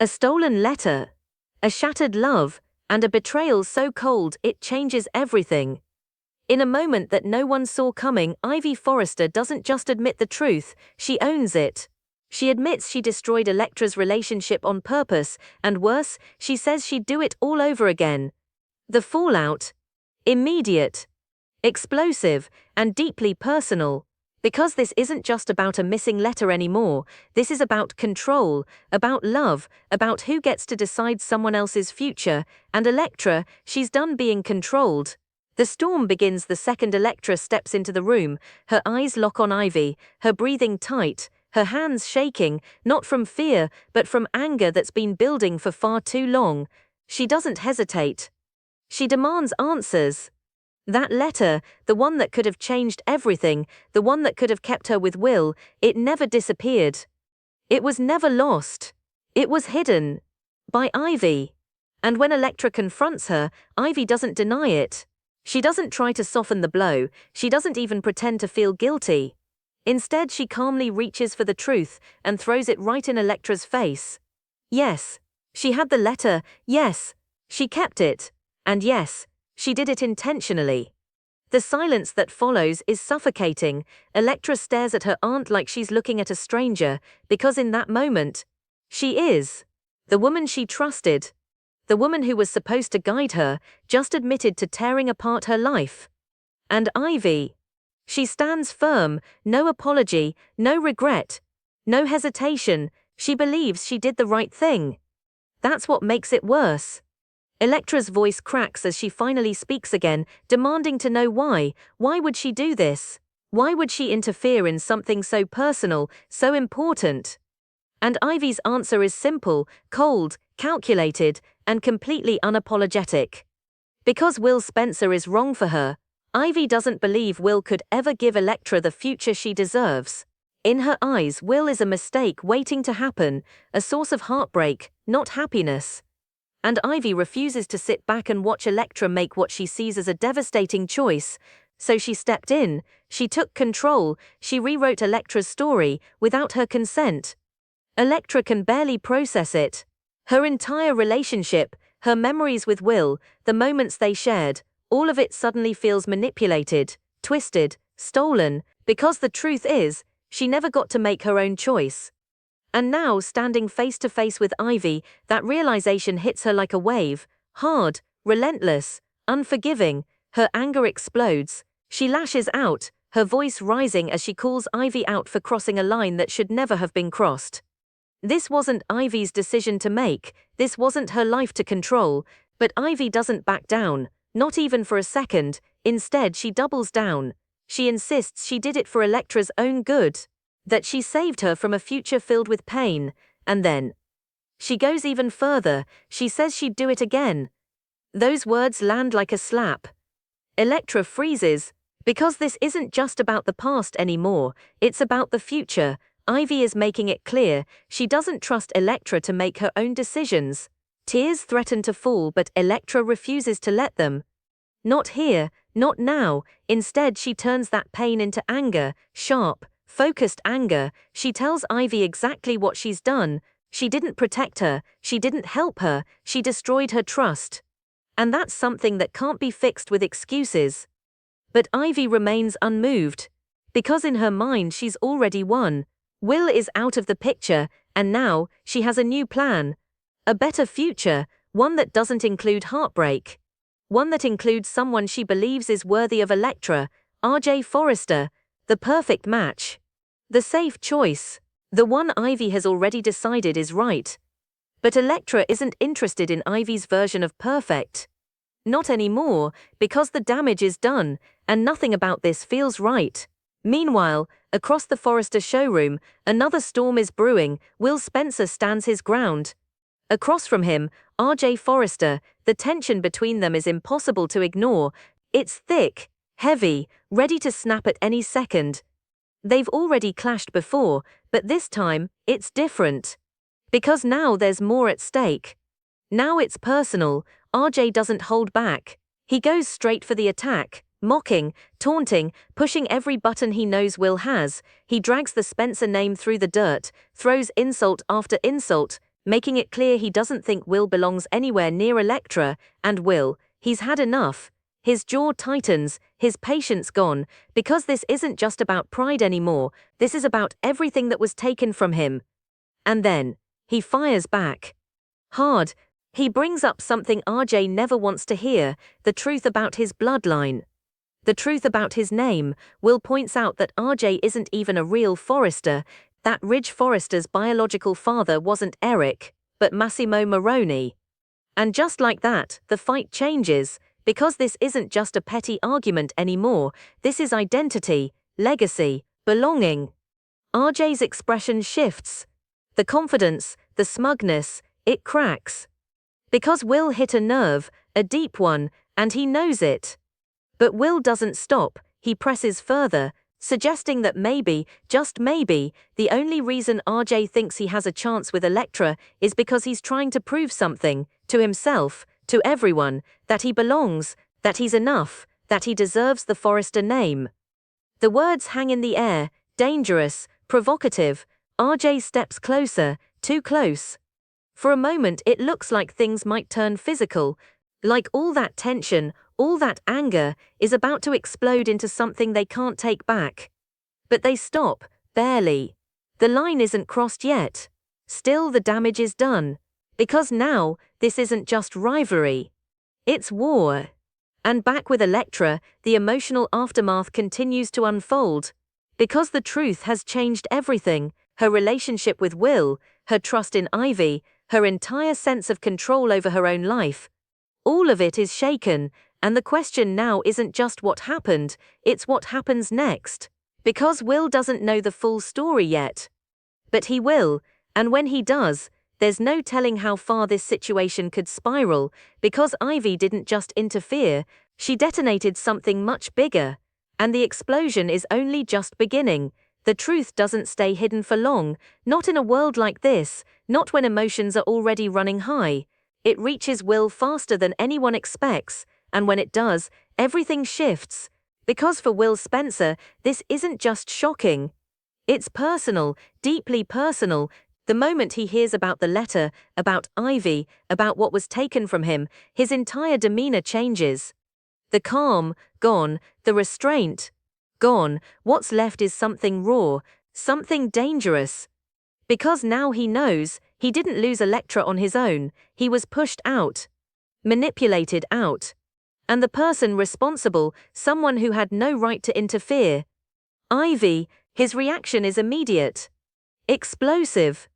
A stolen letter, a shattered love, and a betrayal so cold it changes everything. In a moment that no one saw coming, RJ Forrester doesn't just admit the truth, she owns it. She admits she destroyed Electra's relationship on purpose, and worse, she says she'd do it all over again. The fallout? Immediate, explosive, and deeply personal. Because this isn't just about a missing letter anymore, this is about control, about love, about who gets to decide someone else's future, and Electra, she's done being controlled. The storm begins the second Electra steps into the room, her eyes lock on RJ, her breathing tight, her hands shaking, not from fear, but from anger that's been building for far too long. She doesn't hesitate. She demands answers. That letter, the one that could have changed everything, the one that could have kept her with Will, it never disappeared. It was never lost. It was hidden. By RJ. And when Electra confronts her, RJ doesn't deny it. She doesn't try to soften the blow, she doesn't even pretend to feel guilty. Instead, she calmly reaches for the truth and throws it right in Electra's face. Yes, she had the letter, yes, she kept it, and yes, she did it intentionally. The silence that follows is suffocating. Electra stares at her aunt like she's looking at a stranger, because in that moment, she is. The woman she trusted. The woman who was supposed to guide her, just admitted to tearing apart her life. And RJ. She stands firm, no apology, no regret, no hesitation, she believes she did the right thing. That's what makes it worse. Electra's voice cracks as she finally speaks again, demanding to know why. Why would she do this? Why would she interfere in something so personal, so important? And RJ's answer is simple, cold, calculated, and completely unapologetic. Because Will Spencer is wrong for her, RJ doesn't believe Will could ever give Electra the future she deserves. In her eyes, Will is a mistake waiting to happen, a source of heartbreak, not happiness. And RJ refuses to sit back and watch Electra make what she sees as a devastating choice. So she stepped in, she took control, she rewrote Electra's story, without her consent. Electra can barely process it. Her entire relationship, her memories with Will, the moments they shared, all of it suddenly feels manipulated, twisted, stolen, because the truth is, she never got to make her own choice. And now, standing face to face with RJ, that realization hits her like a wave, hard, relentless, unforgiving. Her anger explodes. She lashes out, her voice rising as she calls RJ out for crossing a line that should never have been crossed. This wasn't RJ's decision to make, this wasn't her life to control, but RJ doesn't back down, not even for a second. Instead, she doubles down. She insists she did it for Electra's own good. That she saved her from a future filled with pain, and then she goes even further, she says she'd do it again. Those words land like a slap. Electra freezes, because this isn't just about the past anymore, it's about the future. RJ is making it clear, she doesn't trust Electra to make her own decisions. Tears threaten to fall, but Electra refuses to let them. Not here, not now, instead she turns that pain into anger, sharp, focused anger. She tells RJ exactly what she's done. She didn't protect her, she didn't help her, she destroyed her trust. And that's something that can't be fixed with excuses. But RJ remains unmoved. Because in her mind she's already won. Will is out of the picture, and now, she has a new plan. A better future, one that doesn't include heartbreak. One that includes someone she believes is worthy of Electra, RJ Forrester, the perfect match. The safe choice. The one RJ has already decided is right. But Electra isn't interested in RJ's version of perfect. Not anymore, because the damage is done, and nothing about this feels right. Meanwhile, across the Forrester showroom, another storm is brewing. Will Spencer stands his ground. Across from him, RJ Forrester, the tension between them is impossible to ignore. It's thick, heavy, ready to snap at any second. They've already clashed before, but this time, it's different. Because now there's more at stake. Now it's personal. RJ doesn't hold back. He goes straight for the attack, mocking, taunting, pushing every button he knows Will has. He drags the Spencer name through the dirt, throws insult after insult, making it clear he doesn't think Will belongs anywhere near Electra, and Will, he's had enough. His jaw tightens, his patience gone, because this isn't just about pride anymore, this is about everything that was taken from him. And then, he fires back. Hard. He brings up something RJ never wants to hear, the truth about his bloodline. The truth about his name. Will points out that RJ isn't even a real Forrester, that RJ Forrester's biological father wasn't Eric, but Massimo Moroni. And just like that, the fight changes, because this isn't just a petty argument anymore, this is identity, legacy, belonging. RJ's expression shifts. The confidence, the smugness, it cracks. Because Will hit a nerve, a deep one, and he knows it. But Will doesn't stop, he presses further, suggesting that maybe, just maybe, the only reason RJ thinks he has a chance with Electra is because he's trying to prove something, to himself, to everyone, that he belongs, that he's enough, that he deserves the Forrester name. The words hang in the air, dangerous, provocative. RJ steps closer, too close. For a moment it looks like things might turn physical, like all that tension, all that anger, is about to explode into something they can't take back. But they stop, barely. The line isn't crossed yet. Still the damage is done. Because now, this isn't just rivalry. It's war. And back with Electra, the emotional aftermath continues to unfold. Because the truth has changed everything, her relationship with Will, her trust in Ivy, her entire sense of control over her own life. All of it is shaken, and the question now isn't just what happened, it's what happens next. Because Will doesn't know the full story yet. But he will, and when he does, there's no telling how far this situation could spiral, because Ivy didn't just interfere, she detonated something much bigger. And the explosion is only just beginning. The truth doesn't stay hidden for long, not in a world like this, not when emotions are already running high. It reaches Will faster than anyone expects, and when it does, everything shifts. Because for Will Spencer, this isn't just shocking. It's personal, deeply personal. The moment he hears about the letter, about Ivy, about what was taken from him, his entire demeanor changes. The calm, gone, the restraint, gone, what's left is something raw, something dangerous. Because now he knows, he didn't lose Electra on his own, he was pushed out. Manipulated out. And the person responsible, someone who had no right to interfere. Ivy, his reaction is immediate. Explosive.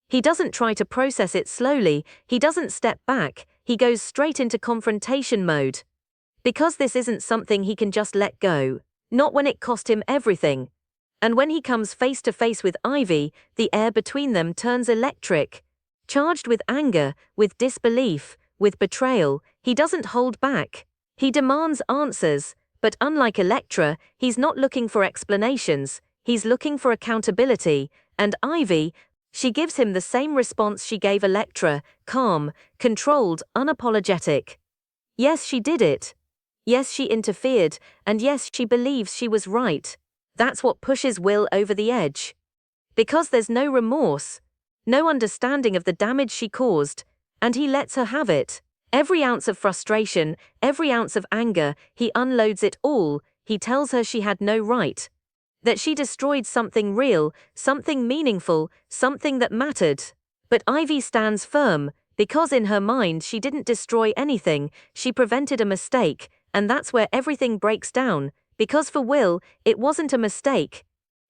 He doesn't try to process it slowly, he doesn't step back, he goes straight into confrontation mode. Because this isn't something he can just let go, not when it cost him everything. And when he comes face to face with Ivy, the air between them turns electric. Charged with anger, with disbelief, with betrayal, he doesn't hold back. He demands answers, but unlike Electra, he's not looking for explanations, he's looking for accountability, and Ivy, she gives him the same response she gave Electra, calm, controlled, unapologetic. Yes, she did it. Yes, she interfered, and yes, she believes she was right. That's what pushes Will over the edge. Because there's no remorse, no understanding of the damage she caused, and he lets her have it. Every ounce of frustration, every ounce of anger, he unloads it all. He tells her she had no right. That she destroyed something real, something meaningful, something that mattered. But Ivy stands firm, because in her mind she didn't destroy anything, she prevented a mistake, and that's where everything breaks down, because for Will, it wasn't a mistake.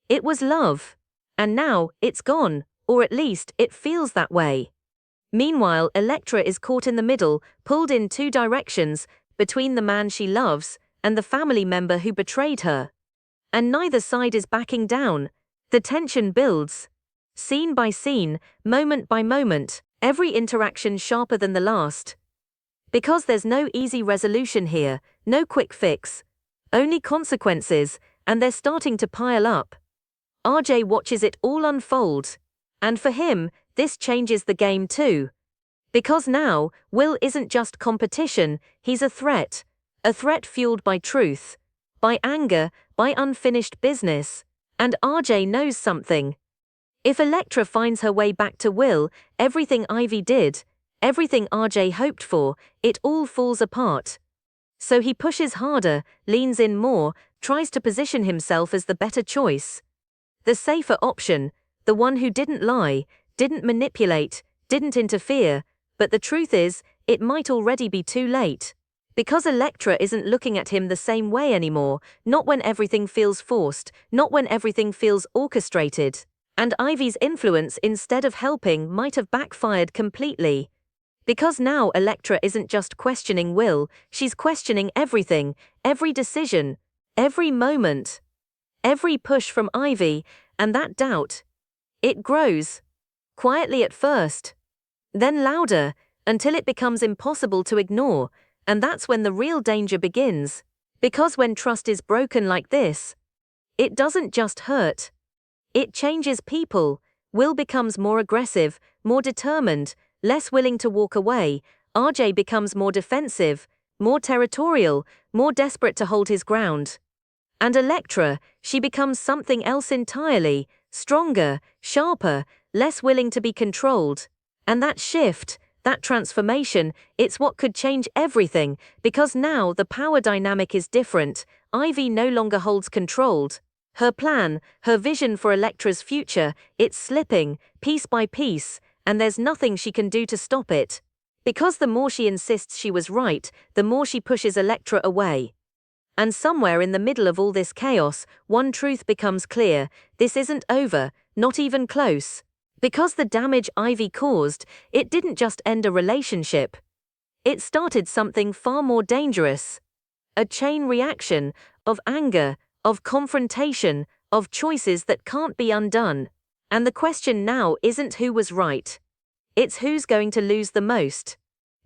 It was love. And now, it's gone, or at least, it feels that way. Meanwhile, Electra is caught in the middle, pulled in two directions, between the man she loves, and the family member who betrayed her. And neither side is backing down. The tension builds. Scene by scene, moment by moment, every interaction sharper than the last. Because there's no easy resolution here, no quick fix. Only consequences, and they're starting to pile up. RJ watches it all unfold. And for him, this changes the game too. Because now, Will isn't just competition, he's a threat. A threat fueled by truth, by anger, by unfinished business. And RJ knows something. If Electra finds her way back to Will, everything Ivy did, everything RJ hoped for, it all falls apart. So he pushes harder, leans in more, tries to position himself as the better choice. The safer option, the one who didn't lie, didn't manipulate, didn't interfere, but the truth is, it might already be too late. Because Electra isn't looking at him the same way anymore, not when everything feels forced, not when everything feels orchestrated. And Ivy's influence, instead of helping, might have backfired completely. Because now Electra isn't just questioning Will, she's questioning everything, every decision, every moment, every push from Ivy, and that doubt, it grows. Quietly at first, then louder, until it becomes impossible to ignore, and that's when the real danger begins. Because when trust is broken like this, it doesn't just hurt. It changes people. Will becomes more aggressive, more determined, less willing to walk away. RJ becomes more defensive, more territorial, more desperate to hold his ground. And Electra, she becomes something else entirely, stronger, sharper, less willing to be controlled. And that shift, that transformation, it's what could change everything, because now the power dynamic is different. Ivy no longer holds control. Her plan, her vision for Electra's future, it's slipping, piece by piece, and there's nothing she can do to stop it. Because the more she insists she was right, the more she pushes Electra away. And somewhere in the middle of all this chaos, one truth becomes clear: this isn't over, not even close. Because the damage Ivy caused, it didn't just end a relationship. It started something far more dangerous. A chain reaction of anger, of confrontation, of choices that can't be undone. And the question now isn't who was right. It's who's going to lose the most.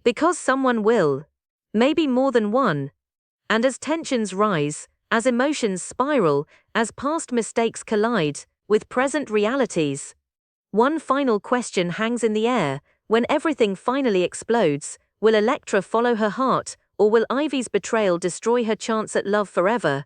Because someone will. Maybe more than one. And as tensions rise, as emotions spiral, as past mistakes collide with present realities, one final question hangs in the air. When everything finally explodes, will Electra follow her heart, or will Ivy's betrayal destroy her chance at love forever?